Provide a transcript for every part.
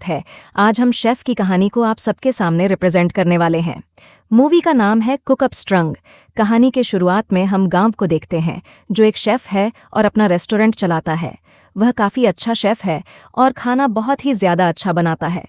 है। आज हम शेफ की कहानी को आप सबके सामने रिप्रेजेंट करने वाले हैं। मूवी का नाम है कुक अप स्ट्रंग। कहानी के शुरुआत में हम गांव को देखते हैं, जो एक शेफ है और अपना रेस्टोरेंट चलाता है। वह काफ़ी अच्छा शेफ है और खाना बहुत ही ज़्यादा अच्छा बनाता है।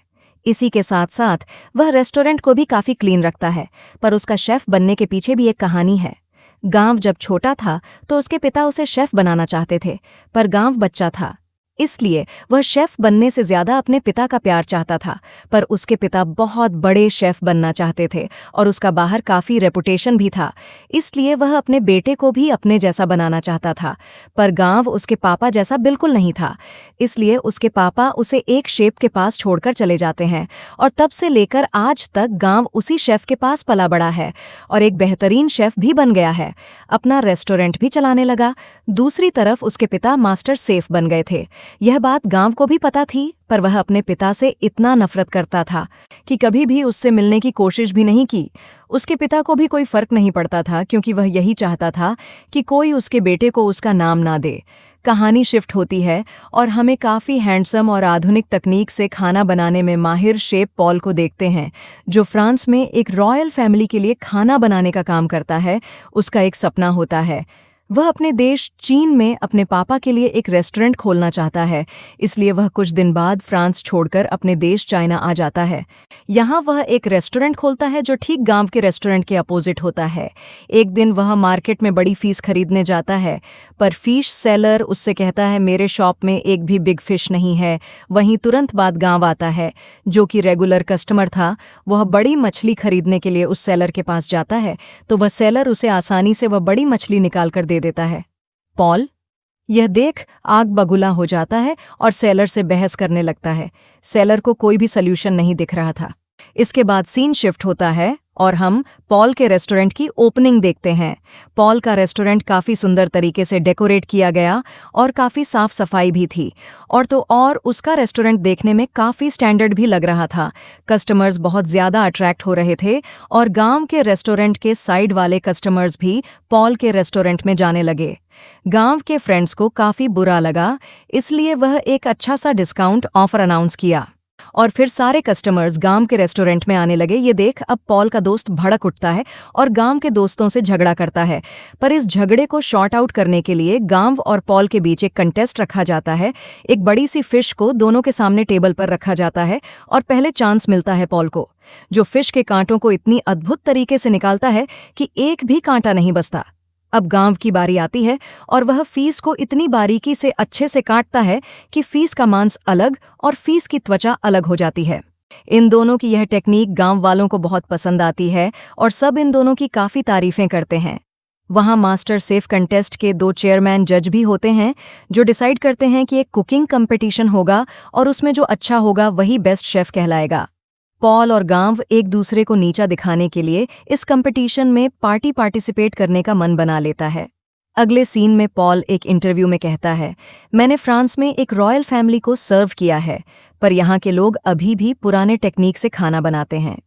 इसी के साथ साथ वह रेस्टोरेंट को भी काफ़ी क्लीन रखता है। पर उसका शेफ बनने के पीछे भी एक कहानी है। गांव जब छोटा था तो उसके पिता उसे शेफ बनाना चाहते थे, पर गांव बच्चा था, इसलिए वह शेफ बनने से ज्यादा अपने पिता का प्यार चाहता था। पर उसके पिता बहुत बड़े शेफ बनना चाहते थे और उसका बाहर काफ़ी रेपुटेशन भी था, इसलिए वह अपने बेटे को भी अपने जैसा बनाना चाहता था। पर गांव उसके पापा जैसा बिल्कुल नहीं था, इसलिए उसके पापा उसे एक शेफ के पास छोड़कर चले जाते हैं और तब से लेकर आज तक गांव उसी शेफ के पास पला बड़ा है और एक बेहतरीन शेफ भी बन गया है। अपना रेस्टोरेंट भी चलाने लगा। दूसरी तरफ उसके पिता मास्टर शेफ बन गए थे। यह बात गांव को भी पता थी, पर वह अपने पिता से इतना नफरत करता था कि कभी भी उससे मिलने की कोशिश भी नहीं की। उसके पिता को भी कोई फर्क नहीं पड़ता था, क्योंकि वह यही चाहता था कि कोई उसके बेटे को उसका नाम ना दे। कहानी शिफ्ट होती है और हमें काफ़ी हैंडसम और आधुनिक तकनीक से खाना बनाने में माहिर शेफ पॉल को देखते हैं, जो फ्रांस में एक रॉयल फैमिली के लिए खाना बनाने का काम करता है। उसका एक सपना होता है। वह अपने देश चीन में अपने पापा के लिए एक रेस्टोरेंट खोलना चाहता है, इसलिए वह कुछ दिन बाद फ्रांस छोड़कर अपने देश चाइना आ जाता है। यहाँ वह एक रेस्टोरेंट खोलता है जो ठीक गांव के रेस्टोरेंट के अपोजिट होता है। एक दिन वह मार्केट में बड़ी फीस खरीदने जाता है, पर फिश सेलर उससे कहता है मेरे शॉप में एक भी बिग फिश नहीं है। वहीं तुरंत बाद गांव आता है, जो कि रेगुलर कस्टमर था। वह बड़ी मछली खरीदने के लिए उस सेलर के पास जाता है, तो वह सेलर उसे आसानी से वह बड़ी मछली निकाल कर दे देता है। पॉल यह देख आग बगुला हो जाता है और सेलर से बहस करने लगता है। सेलर को कोई भी सल्यूशन नहीं दिख रहा था। इसके बाद सीन शिफ्ट होता है और हम पॉल के रेस्टोरेंट की ओपनिंग देखते हैं। पॉल का रेस्टोरेंट काफ़ी सुंदर तरीके से डेकोरेट किया गया और काफ़ी साफ सफाई भी थी, और उसका रेस्टोरेंट देखने में काफ़ी स्टैंडर्ड भी लग रहा था। कस्टमर्स बहुत ज़्यादा अट्रैक्ट हो रहे थे और गांव के रेस्टोरेंट के साइड वाले कस्टमर्स भी पॉल के रेस्टोरेंट में जाने लगे। गांव के फ्रेंड्स को काफ़ी बुरा लगा, इसलिए वह एक अच्छा सा डिस्काउंट ऑफर अनाउंस किया और फिर सारे कस्टमर्स गांव के रेस्टोरेंट में आने लगे। ये देख अब पॉल का दोस्त भड़क उठता है और गांव के दोस्तों से झगड़ा करता है। पर इस झगड़े को शॉर्ट आउट करने के लिए गांव और पॉल के बीच एक कंटेस्ट रखा जाता है। एक बड़ी सी फिश को दोनों के सामने टेबल पर रखा जाता है और पहले चांस मिलता है पॉल को, जो फिश के कांटों को इतनी अद्भुत तरीके से निकालता है कि एक भी कांटा नहीं बचता। अब गांव की बारी आती है और वह फीस को इतनी बारीकी से अच्छे से काटता है कि फीस का मांस अलग और फीस की त्वचा अलग हो जाती है। इन दोनों की यह टेक्निक गांव वालों को बहुत पसंद आती है और सब इन दोनों की काफ़ी तारीफें करते हैं। वहाँ मास्टर शेफ कंटेस्ट के 2 चेयरमैन जज भी होते हैं, जो डिसाइड करते हैं कि एक कुकिंग कंपटीशन होगा और उसमें जो अच्छा होगा वही बेस्ट शेफ कहलाएगा। पॉल और गांव एक दूसरे को नीचा दिखाने के लिए इस कंपटीशन में पार्टिसिपेट करने का मन बना लेता है। अगले सीन में पॉल एक इंटरव्यू में कहता है, मैंने फ्रांस में एक रॉयल फैमिली को सर्व किया है, पर यहाँ के लोग अभी भी पुराने टेक्निक से खाना बनाते हैं।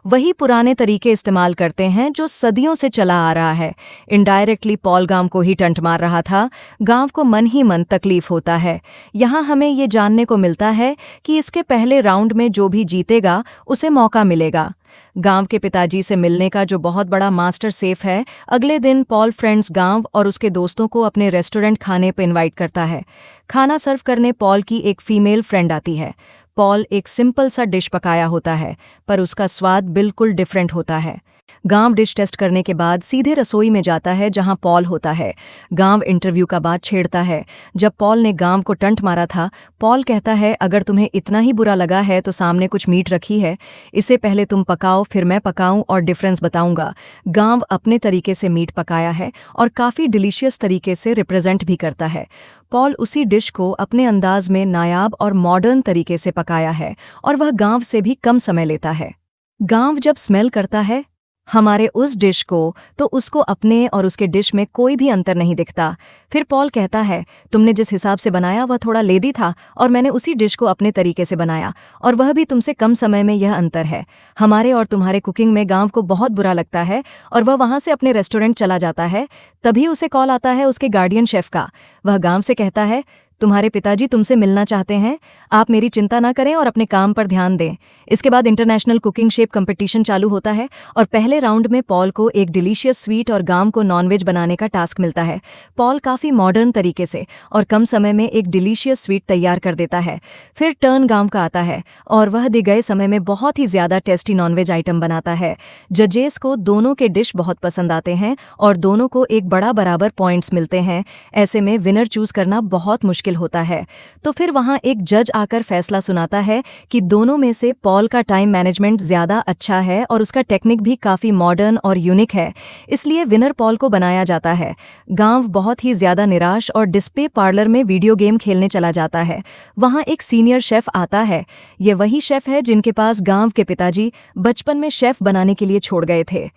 वही पुराने तरीके इस्तेमाल करते हैं जो सदियों से चला आ रहा है। इनडायरेक्टली पॉल गांव को ही टंट मार रहा था। गांव को मन ही मन तकलीफ होता है। यहाँ हमें ये जानने को मिलता है कि इसके पहले राउंड में जो भी जीतेगा उसे मौका मिलेगा गांव के पिताजी से मिलने का, जो बहुत बड़ा मास्टर शेफ है। अगले दिन पॉल फ्रेंड्स गांव और उसके दोस्तों को अपने रेस्टोरेंट खाने पर इनवाइट करता है। खाना सर्व करने पॉल की एक फीमेल फ्रेंड आती है। पॉल एक सिंपल सा डिश पकाया होता है, पर उसका स्वाद बिल्कुल डिफरेंट होता है। गांव डिश टेस्ट करने के बाद सीधे रसोई में जाता है जहां पॉल होता है। गांव इंटरव्यू का बात छेड़ता है। जब पॉल ने गांव को टंट मारा था, पॉल कहता है अगर तुम्हें इतना ही बुरा लगा है तो सामने कुछ मीट रखी है, इसे पहले तुम पकाओ फिर मैं पकाऊं और डिफरेंस बताऊंगा। गांव अपने तरीके से मीट पकाया है और काफ़ी डिलीशियस तरीके से रिप्रेजेंट भी करता है। पॉल उसी डिश को अपने अंदाज में नायाब और मॉडर्न तरीके से पकाया है और वह गांव से भी कम समय लेता है। गांव जब स्मेल करता है हमारे उस डिश को, तो उसको अपने और उसके डिश में कोई भी अंतर नहीं दिखता। फिर पॉल कहता है तुमने जिस हिसाब से बनाया वह थोड़ा लेदी था और मैंने उसी डिश को अपने तरीके से बनाया और वह भी तुमसे कम समय में। यह अंतर है। हमारे और तुम्हारे कुकिंग में गांव को बहुत बुरा लगता है और वह वहां से अपने रेस्टोरेंट चला जाता है। तभी उसे कॉल आता है उसके गार्डियन शेफ का। वह गांव से कहता है तुम्हारे पिताजी तुमसे मिलना चाहते हैं। आप मेरी चिंता ना करें और अपने काम पर ध्यान दें। इसके बाद इंटरनेशनल कुकिंग शेप कंपटीशन चालू होता है और पहले राउंड में पॉल को एक डिलीशियस स्वीट और गांव को नॉनवेज बनाने का टास्क मिलता है। पॉल काफ़ी मॉडर्न तरीके से और कम समय में एक डिलीशियस स्वीट तैयार कर देता है। फिर टर्न गांव का आता है और वह दिए गए समय में बहुत ही ज़्यादा टेस्टी नॉनवेज आइटम बनाता है। जजेस को दोनों के डिश बहुत पसंद आते हैं और दोनों को एक बड़ा बराबर पॉइंट्स मिलते हैं। ऐसे में विनर चूज करना बहुत मुश्किल होता है। तो फिर वहां एक जज आकर फैसला सुनाता है कि दोनों में से पॉल का टाइम मैनेजमेंट ज़्यादा अच्छा है और उसका टेक्निक भी काफ़ी मॉडर्न और यूनिक है, इसलिए विनर पॉल को बनाया जाता है। गांव बहुत ही ज़्यादा निराश और डिस्प्ले पार्लर में वीडियो गेम खेलने चला जाता है। वहां एक सीनियर शेफ आता है। ये वही शेफ है जिनके पास गांव के पिताजी बचपन में शेफ बनाने के लिए छोड़ गए थे।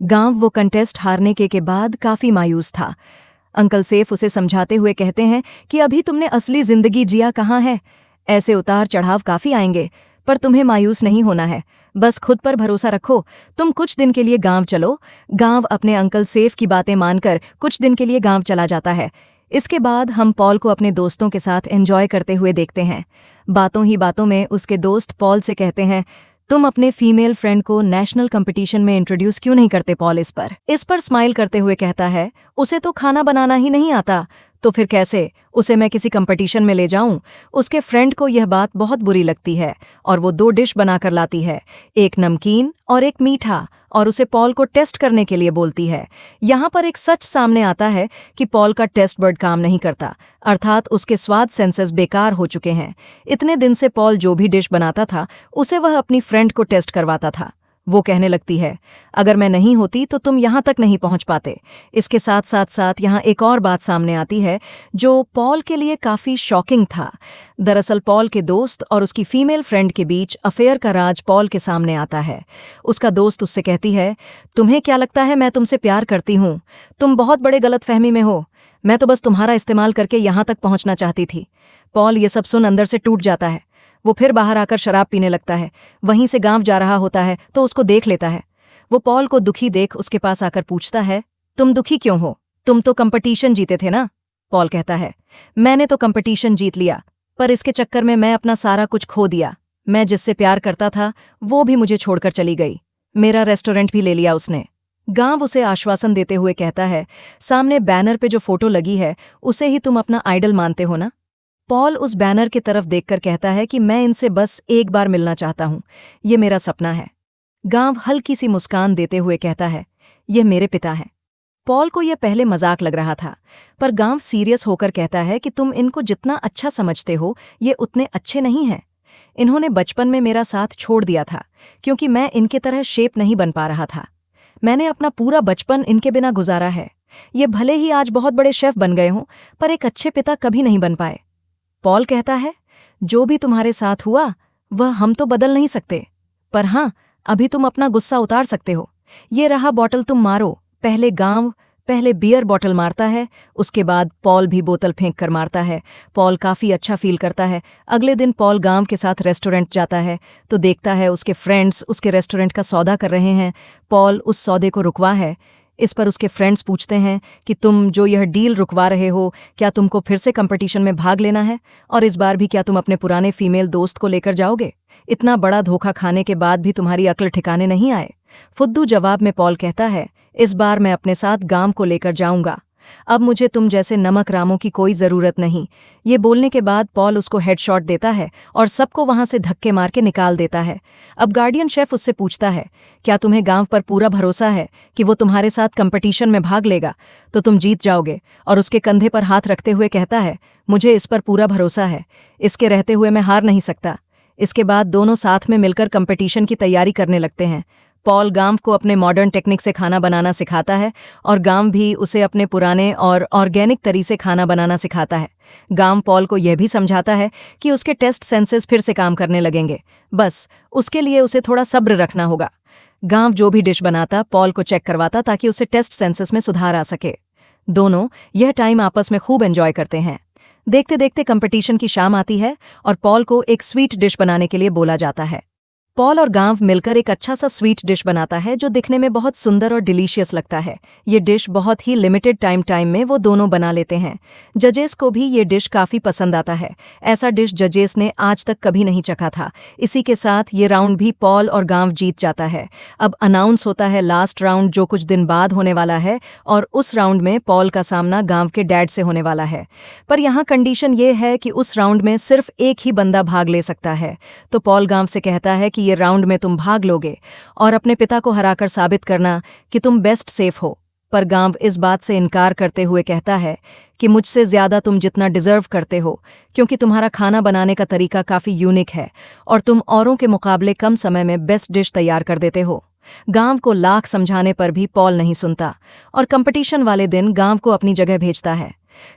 गांव वो कंटेस्ट हारने के बाद काफ़ी मायूस था। अंकल सेफ उसे समझाते हुए कहते हैं कि अभी तुमने असली जिंदगी जिया कहाँ है। ऐसे उतार चढ़ाव काफ़ी आएंगे, पर तुम्हें मायूस नहीं होना है। बस खुद पर भरोसा रखो। तुम कुछ दिन के लिए गांव चलो। गांव अपने अंकल सेफ की बातें मानकर कुछ दिन के लिए गांव चला जाता है। इसके बाद हम पॉल को अपने दोस्तों के साथ एंजॉय करते हुए देखते हैं। बातों ही बातों में उसके दोस्त पॉल से कहते हैं, तुम अपने फीमेल फ्रेंड को नेशनल कंपटीशन में इंट्रोड्यूस क्यों नहीं करते पॉल। इस पर स्माइल करते हुए कहता है, उसे तो खाना बनाना ही नहीं आता, तो फिर कैसे उसे मैं किसी कंपटीशन में ले जाऊं। उसके फ्रेंड को यह बात बहुत बुरी लगती है और वो 2 डिश बनाकर लाती है, एक नमकीन और एक मीठा, और उसे पॉल को टेस्ट करने के लिए बोलती है। यहाँ पर एक सच सामने आता है कि पॉल का टेस्ट बर्ड काम नहीं करता, अर्थात उसके स्वाद सेंसेस बेकार हो चुके हैं। इतने दिन से पॉल जो भी डिश बनाता था उसे वह अपनी फ्रेंड को टेस्ट करवाता था। वो कहने लगती है, अगर मैं नहीं होती तो तुम यहाँ तक नहीं पहुँच पाते। इसके साथ साथ यहाँ एक और बात सामने आती है जो पॉल के लिए काफ़ी शॉकिंग था। दरअसल पॉल के दोस्त और उसकी फीमेल फ्रेंड के बीच अफेयर का राज पॉल के सामने आता है। उसका दोस्त उससे कहती है, तुम्हें क्या लगता है मैं तुमसे प्यार करती हूँ? तुम बहुत बड़े गलतफहमी में हो। मैं तो बस तुम्हारा इस्तेमाल करके यहाँ तक पहुँचना चाहती थी। पॉल ये सब सुन अंदर से टूट जाता है। वो फिर बाहर आकर शराब पीने लगता है। वहीं से गांव जा रहा होता है तो उसको देख लेता है। वो पॉल को दुखी देख उसके पास आकर पूछता है, तुम दुखी क्यों हो? तुम तो कंपटीशन जीते थे ना? पॉल कहता है, मैंने तो कंपटीशन जीत लिया, पर इसके चक्कर में मैं अपना सारा कुछ खो दिया। मैं जिससे प्यार करता था वो भी मुझे छोड़कर चली गई। मेरा रेस्टोरेंट भी ले लिया उसने। गांव उसे आश्वासन देते हुए कहता है, सामने बैनर पे जो फोटो लगी है उसे ही तुम अपना आइडल मानते हो ना? पॉल उस बैनर की तरफ देखकर कहता है कि मैं इनसे बस एक बार मिलना चाहता हूँ, ये मेरा सपना है। गांव हल्की सी मुस्कान देते हुए कहता है, यह मेरे पिता हैं। पॉल को यह पहले मजाक लग रहा था, पर गांव सीरियस होकर कहता है कि तुम इनको जितना अच्छा समझते हो ये उतने अच्छे नहीं हैं। इन्होंने बचपन में मेरा साथ छोड़ दिया था क्योंकि मैं इनके तरह शेप नहीं बन पा रहा था। मैंने अपना पूरा बचपन इनके बिना गुजारा है। ये भले ही आज बहुत बड़े शेफ बन गए हों, पर एक अच्छे पिता कभी नहीं बन पाए। पॉल कहता है, जो भी तुम्हारे साथ हुआ वह हम तो बदल नहीं सकते, पर हाँ, अभी तुम अपना गुस्सा उतार सकते हो। ये रहा बॉटल, तुम मारो। पहले बियर बॉटल मारता है, उसके बाद पॉल भी बोतल फेंक कर मारता है। पॉल काफ़ी अच्छा फील करता है। अगले दिन पॉल गांव के साथ रेस्टोरेंट जाता है तो देखता है उसके फ्रेंड्स उसके रेस्टोरेंट का सौदा कर रहे हैं। पॉल उस सौदे को रुकवा है। इस पर उसके फ्रेंड्स पूछते हैं कि तुम जो यह डील रुकवा रहे हो, क्या तुमको फिर से कंपटीशन में भाग लेना है? और इस बार भी क्या तुम अपने पुराने फीमेल दोस्त को लेकर जाओगे? इतना बड़ा धोखा खाने के बाद भी तुम्हारी अक्ल ठिकाने नहीं आए? फुद्दू जवाब में पॉल कहता है, इस बार मैं अपने साथ गांव को लेकर जाऊंगा। अब मुझे तुम जैसे नमक रामों की कोई ज़रूरत नहीं। ये बोलने के बाद पॉल उसको हेडशॉट देता है और सबको वहां से धक्के मार के निकाल देता है। अब गार्डियन शेफ उससे पूछता है, क्या तुम्हें गांव पर पूरा भरोसा है कि वो तुम्हारे साथ कंपटीशन में भाग लेगा तो तुम जीत जाओगे? और उसके कंधे पर हाथ रखते हुए कहता है, मुझे इस पर पूरा भरोसा है। इसके रहते हुए मैं हार नहीं सकता। इसके बाद दोनों साथ में मिलकर कंपटीशन की तैयारी करने लगते हैं। पॉल गांव को अपने मॉडर्न टेक्निक से खाना बनाना सिखाता है और गांव भी उसे अपने पुराने और ऑर्गेनिक तरीके से खाना बनाना सिखाता है। गांव पॉल को यह भी समझाता है कि उसके टेस्ट सेंसेस फिर से काम करने लगेंगे, बस उसके लिए उसे थोड़ा सब्र रखना होगा। गांव जो भी डिश बनाता पॉल को चेक करवाता ताकि उसे टेस्ट सेंसेस में सुधार आ सके। दोनों यह टाइम आपस में खूब एंजॉय करते हैं। देखते देखते कंपटीशन की शाम आती है और पॉल को एक स्वीट डिश बनाने के लिए बोला जाता है। पॉल और गांव मिलकर एक अच्छा सा स्वीट डिश बनाता है जो दिखने में बहुत सुंदर और डिलीशियस लगता है। ये डिश बहुत ही लिमिटेड टाइम में वो दोनों बना लेते हैं। जजेस को भी ये डिश काफ़ी पसंद आता है। ऐसा डिश जजेस ने आज तक कभी नहीं चखा था। इसी के साथ ये राउंड भी पॉल और गांव जीत जाता है। अब अनाउंस होता है लास्ट राउंड जो कुछ दिन बाद होने वाला है, और उस राउंड में पॉल का सामना गांव के डैड से होने वाला है। पर यहाँ कंडीशन ये है कि उस राउंड में सिर्फ एक ही बंदा भाग ले सकता है। तो पॉल गांव से कहता है कि ये राउंड में तुम भाग लोगे और अपने पिता को हराकर साबित करना कि तुम बेस्ट सेफ हो। पर गांव इस बात से इनकार करते हुए कहता है कि मुझसे ज्यादा तुम जितना डिजर्व करते हो, क्योंकि तुम्हारा खाना बनाने का तरीका काफी यूनिक है और तुम औरों के मुकाबले कम समय में बेस्ट डिश तैयार कर देते हो। गांव को लाख समझाने पर भी पॉल नहीं सुनता और कंपटीशन वाले दिन गांव को अपनी जगह भेजता है।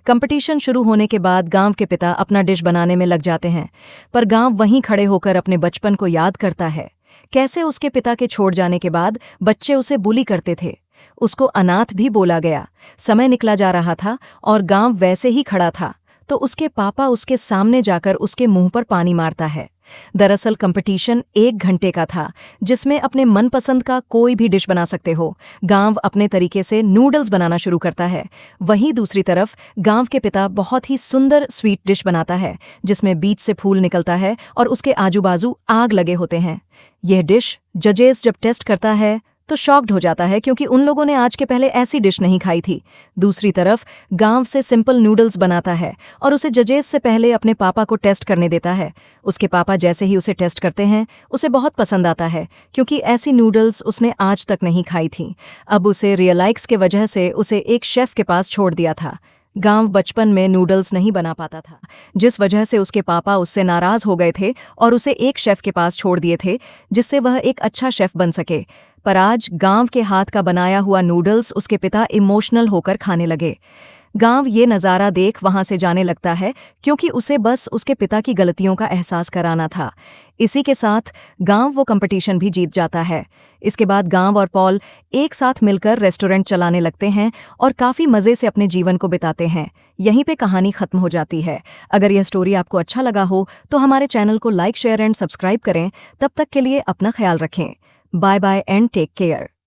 कंपटीशन शुरू होने के बाद गांव के पिता अपना डिश बनाने में लग जाते हैं, पर गांव वहीं खड़े होकर अपने बचपन को याद करता है। कैसे उसके पिता के छोड़ जाने के बाद बच्चे उसे बुली करते थे, उसको अनाथ भी बोला गया। समय निकला जा रहा था और गांव वैसे ही खड़ा था तो उसके पापा उसके सामने जाकर उसके मुंह पर पानी मारता है। दरअसल कंपटीशन 1 घंटे का था जिसमें अपने मनपसंद का कोई भी डिश बना सकते हो। गांव अपने तरीके से नूडल्स बनाना शुरू करता है। वहीं दूसरी तरफ गांव के पिता बहुत ही सुंदर स्वीट डिश बनाता है जिसमें बीच से फूल निकलता है और उसके आजू बाजू आग लगे होते हैं। यह डिश जजेस जब टेस्ट करता है तो शॉक्ड हो जाता है क्योंकि उन लोगों ने आज के पहले ऐसी डिश नहीं खाई थी। दूसरी तरफ गांव से सिंपल नूडल्स बनाता है और उसे जजेस से पहले अपने पापा को टेस्ट करने देता है। उसके पापा जैसे ही उसे टेस्ट करते हैं उसे बहुत पसंद आता है क्योंकि ऐसी नूडल्स उसने आज तक नहीं खाई थी। अब उसे रियलाइक्स के वजह से उसे एक शेफ के पास छोड़ दिया था। गांव बचपन में नूडल्स नहीं बना पाता था, जिस वजह से उसके पापा उससे नाराज हो गए थे और उसे एक शेफ के पास छोड़ दिए थे जिससे वह एक अच्छा शेफ बन सके। पर आज गांव के हाथ का बनाया हुआ नूडल्स उसके पिता इमोशनल होकर खाने लगे। गांव ये नज़ारा देख वहां से जाने लगता है क्योंकि उसे बस उसके पिता की गलतियों का एहसास कराना था। इसी के साथ गांव वो कंपटीशन भी जीत जाता है। इसके बाद गांव और पॉल एक साथ मिलकर रेस्टोरेंट चलाने लगते हैं और काफ़ी मज़े से अपने जीवन को बिताते हैं। यहीं पे कहानी खत्म हो जाती है। अगर यह स्टोरी आपको अच्छा लगा हो तो हमारे चैनल को लाइक, शेयर एंड सब्सक्राइब करें। तब तक के लिए अपना ख्याल रखें। Bye bye and take care.